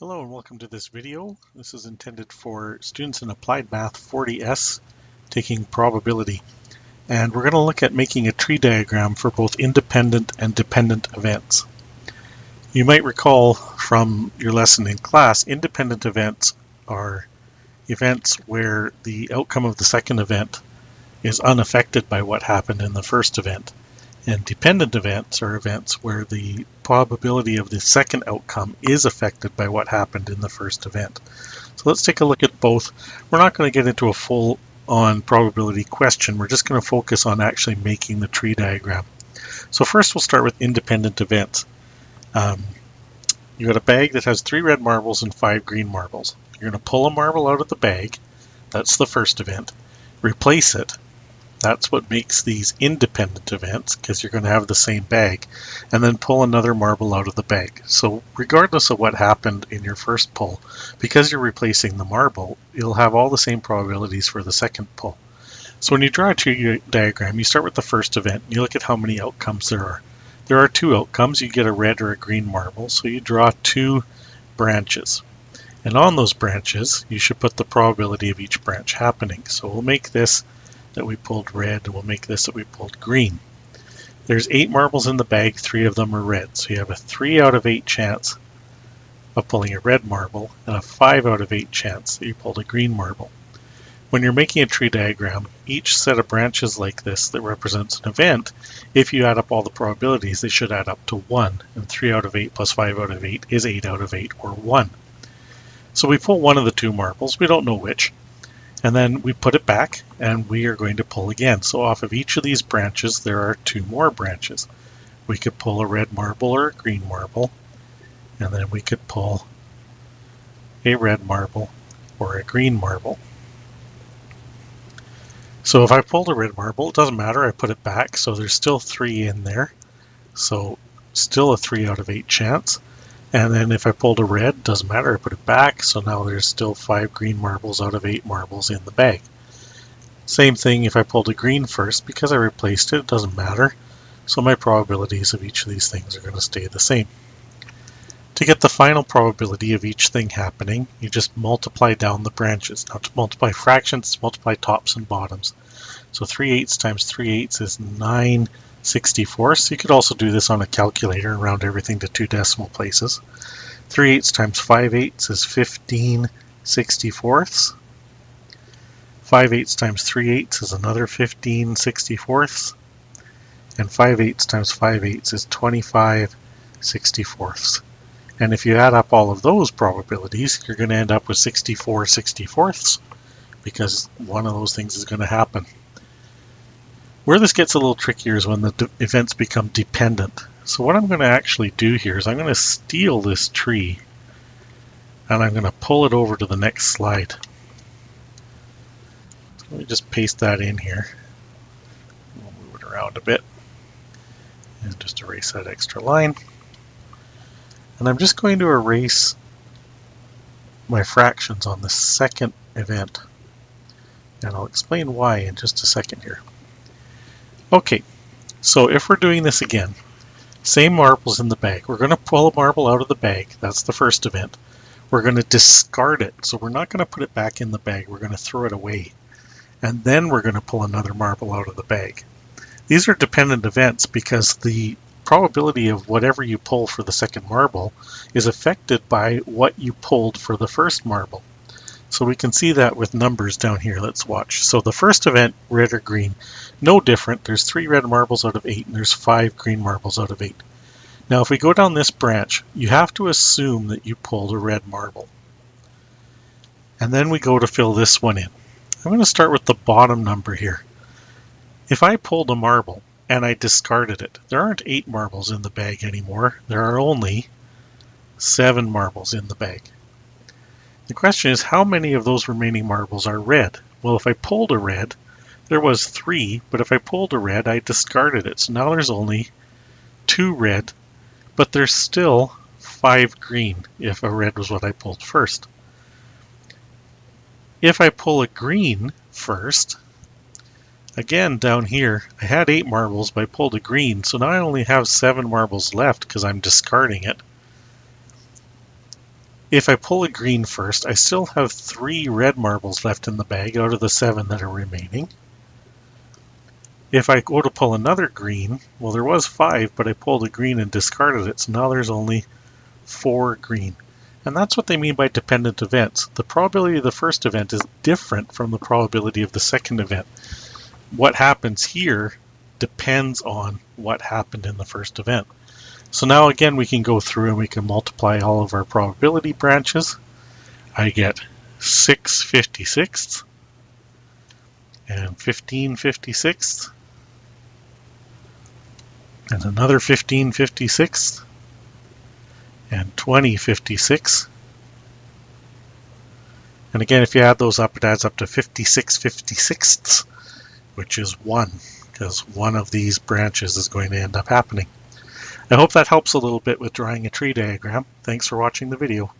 Hello and welcome to this video. This is intended for students in Applied Math 40S taking probability. And we're going to look at making a tree diagram for both independent and dependent events. You might recall from your lesson in class, independent events are events where the outcome of the second event is unaffected by what happened in the first event. And dependent events are events where the probability of the second outcome is affected by what happened in the first event. So let's take a look at both. We're not going to get into a full-on probability question. We're just going to focus on actually making the tree diagram. So first we'll start with independent events. You got a bag that has 3 red marbles and 5 green marbles. You're going to pull a marble out of the bag. That's the first event. Replace it. That's what makes these independent events, because you're going to have the same bag, and then pull another marble out of the bag. So regardless of what happened in your first pull, because you're replacing the marble, you'll have all the same probabilities for the second pull. So when you draw a tree diagram, you start with the first event, and you look at how many outcomes there are. There are 2 outcomes. You get a red or a green marble, so you draw 2 branches. And on those branches, you should put the probability of each branch happening. So we'll make this that we pulled red, and we'll make this that we pulled green. There's 8 marbles in the bag, 3 of them are red. So you have a 3 out of 8 chance of pulling a red marble, and a 5 out of 8 chance that you pulled a green marble. When you're making a tree diagram, each set of branches like this that represents an event, if you add up all the probabilities, they should add up to 1. And 3 out of 8 plus 5 out of 8 is 8 out of 8, or 1. So we pull one of the 2 marbles, we don't know which. And then we put it back, and we are going to pull again. So off of each of these branches, there are 2 more branches. We could pull a red marble or a green marble, and then we could pull a red marble or a green marble. So if I pulled a red marble, it doesn't matter, I put it back, so there's still 3 in there. So still a 3 out of 8 chance. And then if I pulled a red, doesn't matter, I put it back, so now there's still 5 green marbles out of 8 marbles in the bag. Same thing if I pulled a green first, because I replaced it, it doesn't matter, so my probabilities of each of these things are going to stay the same. To get the final probability of each thing happening, you just multiply down the branches. Now to multiply fractions, multiply tops and bottoms. So 3/8 times 3/8 is 9/64. You could also do this on a calculator and round everything to 2 decimal places. 3/8 times 5/8 is 15/64. 5/8 times 3/8 is another 15/64. And 5/8 times 5/8 is 25/64. And if you add up all of those probabilities, you're going to end up with 64/64, because one of those things is going to happen. Where this gets a little trickier is when the events become dependent. So what I'm going to actually do here is I'm going to steal this tree, and I'm going to pull it over to the next slide. So let me just paste that in here. We'll move it around a bit and just erase that extra line. And I'm just going to erase my fractions on the second event. And I'll explain why in just a second here. Okay, so if we're doing this again, same marbles in the bag. We're going to pull a marble out of the bag. That's the first event. We're going to discard it. So we're not going to put it back in the bag. We're going to throw it away. And then we're going to pull another marble out of the bag. These are dependent events because the probability of whatever you pull for the second marble is affected by what you pulled for the first marble. So we can see that with numbers down here. Let's watch. So the first event, red or green, no different. There's 3 red marbles out of 8, and there's 5 green marbles out of 8. Now if we go down this branch, you have to assume that you pulled a red marble. And then we go to fill this one in. I'm going to start with the bottom number here. If I pulled a marble and I discarded it, there aren't 8 marbles in the bag anymore. There are only 7 marbles in the bag. The question is, how many of those remaining marbles are red? Well, if I pulled a red, there was 3, but if I pulled a red, I discarded it. So now there's only 2 red, but there's still 5 green if a red was what I pulled first. If I pull a green first, again down here, I had 8 marbles, but I pulled a green, so now I only have 7 marbles left because I'm discarding it. If I pull a green first, I still have 3 red marbles left in the bag out of the 7 that are remaining. If I go to pull another green, well, there was 5, but I pulled a green and discarded it, so now there's only 4 green. And that's what they mean by dependent events. The probability of the first event is different from the probability of the second event. What happens here depends on what happened in the first event. So now again we can go through and we can multiply all of our probability branches. I get 6 56ths and 15 56ths and another 15 56ths and 20 56ths. And again, if you add those up, it adds up to 56 56ths, which is 1, because one of these branches is going to end up happening. I hope that helps a little bit with drawing a tree diagram. Thanks for watching the video.